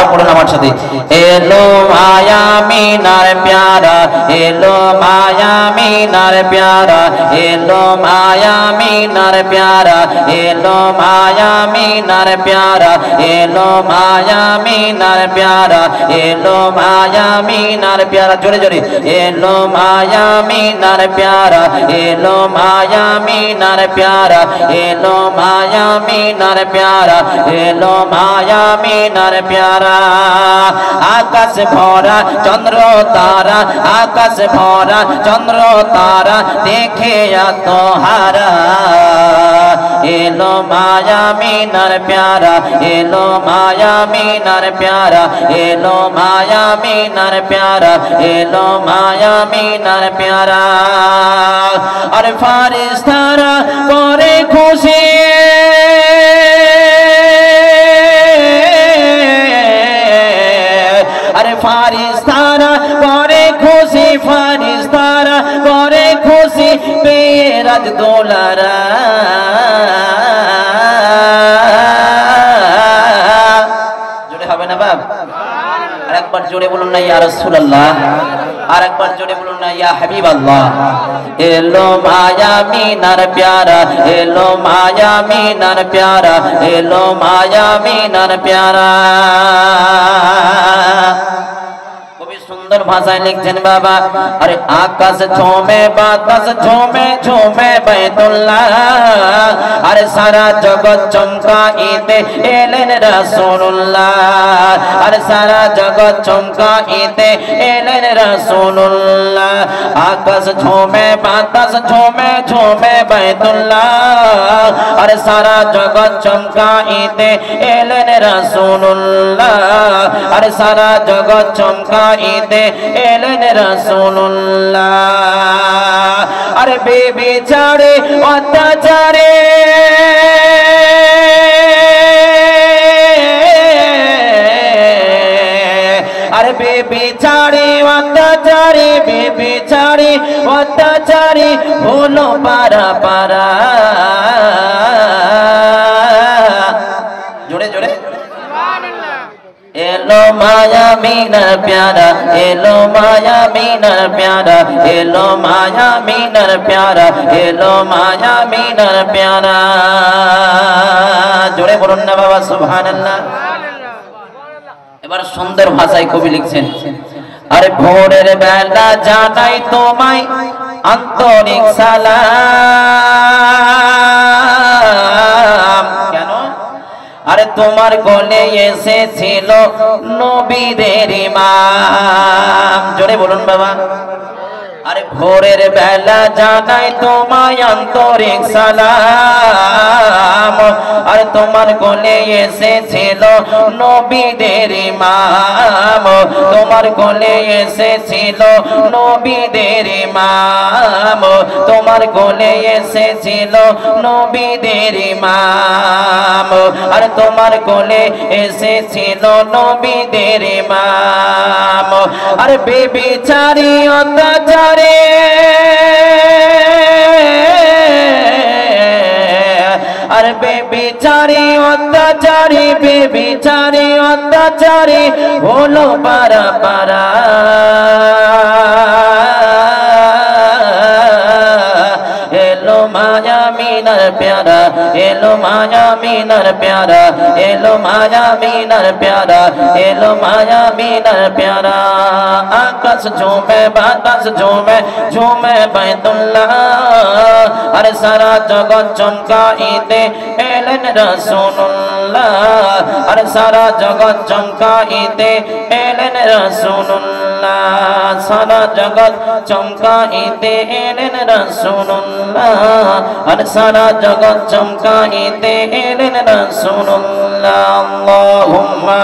আপনারা পড়ুন আমার সাথে এলো মায়া মিনার প্যারা এলো মায়া মিনার প্যারা এলো মায়া মিনার প্যারা এলো মায়া মিনার প্যারা এলো মায়া মিনার প্যারা এলো মায়া মিনার প্যারা জোরে জোরে এলো মায়া মিনার প্যারা এলো মায়া মিনার প্যারা এলো মায়া মিনার প্যারা এলো মায়া মিনার প্যারা আকাশ ভরা চন্দ্র তারা আকাশ ভরা চন্দ্র তারা দেখে আত্মহারা এলো মায়া মিনার প্যারা এলো মায়া মিনার প্যারা এলো মায়া মিনার প্যারা এলো মায়া মিনার প্যারা আর ফারিস্তারা করে খুশি আরে ফারিস্তারা করে খুশি ফারিস্তারা করে খুশি পেয়ে রাজ দোলারা জোরে হবে না বাপ আরেকবার জোরে বলুন না ইয়া রাসূলুল্লাহ আরেকবার জোরে বলুন না ইয়া হাবিবাল্লাহ এলো মায়া মিনার প্যারা এলো মায়া মিনার প্যারা এলো মায়া মিনার প্যারা সুন্দর ভাষায় লিখছেন বাবা আরে আকাশ ঝোমে বাতাস ঝোমে ঝোমে বাইতুল্লাহ আরে সারা জগৎ চমকাইতে এলেন রাসূলুল্লাহ আরে সারা জগৎ চমকাইতে এলেন রাসূলুল্লাহ আকাশ ঝোমে বাতাস ঝোমে ঝোমে বাইতুল্লাহ আরে সারা জগৎ চমকাইতে এলেন রাসূলুল্লাহ আরে সারা জগৎ চমকাইতে এলেন রাসূলুল্লাহ আরে বেবিচারে অত্যাচারে আরে বেবিচারে অত্যাচারে বেবিচারে অত্যাচারে হলো পারা পারা জোরে জোরে এলো মায়া মিনার প্যারা এলো মায়া মিনার প্যারা এলো মায়া মিনার প্যারা এলো মায়া মিনার প্যারা জোরে বলুন না বাবা সুবহানাল্লাহ এবার সুন্দর ভাষায় কবি লিখছেন আরে ভোরের বেলা জানাই তোমায় আন্তরিক সালাম কেন আরে তোমার কোলে এসেছিল নবীদের ইমাম জোরে বলুন বাবা আরে ভোরের বেলা জানাই তোমায় আন্তরিক সালাম আরে তোমার কোলে এসেছিল নবীদের ইমাম তোমার কোলে এসেছিল নবীদের ইমাম তোমার কোলে এসেছিল নবীদের ইমাম আর তোমার কোলে এসেছিল নবীদের ইমাম আর বেবিচারি অত্যাচারী আর বেবিচারি অত্যাচারী বেবিচারি অত্যাচারী হলো পারা পারা এলো মায়া মিনার প্যারা এলো মায়া মিনার প্যারা এলো মায়া মিনার প্যারা এলো মায়া মিনার প্যারা আকাশ ঝুমে বাতাস ঝুমে ঝুমে বাইতুল্লাহ আরে সারা জগৎ চমকাইতে এলেন রাসূলুল্লাহ আরে সারা জগৎ চমকাইতে এলেন রাসূলুল্লাহ সারা জগৎ চমকাইতে এলেন রাসূলুল্লাহ আর সারা জগৎ চমকাইতে এলেন রাসূলুল্লাহ আল্লাহুম্মা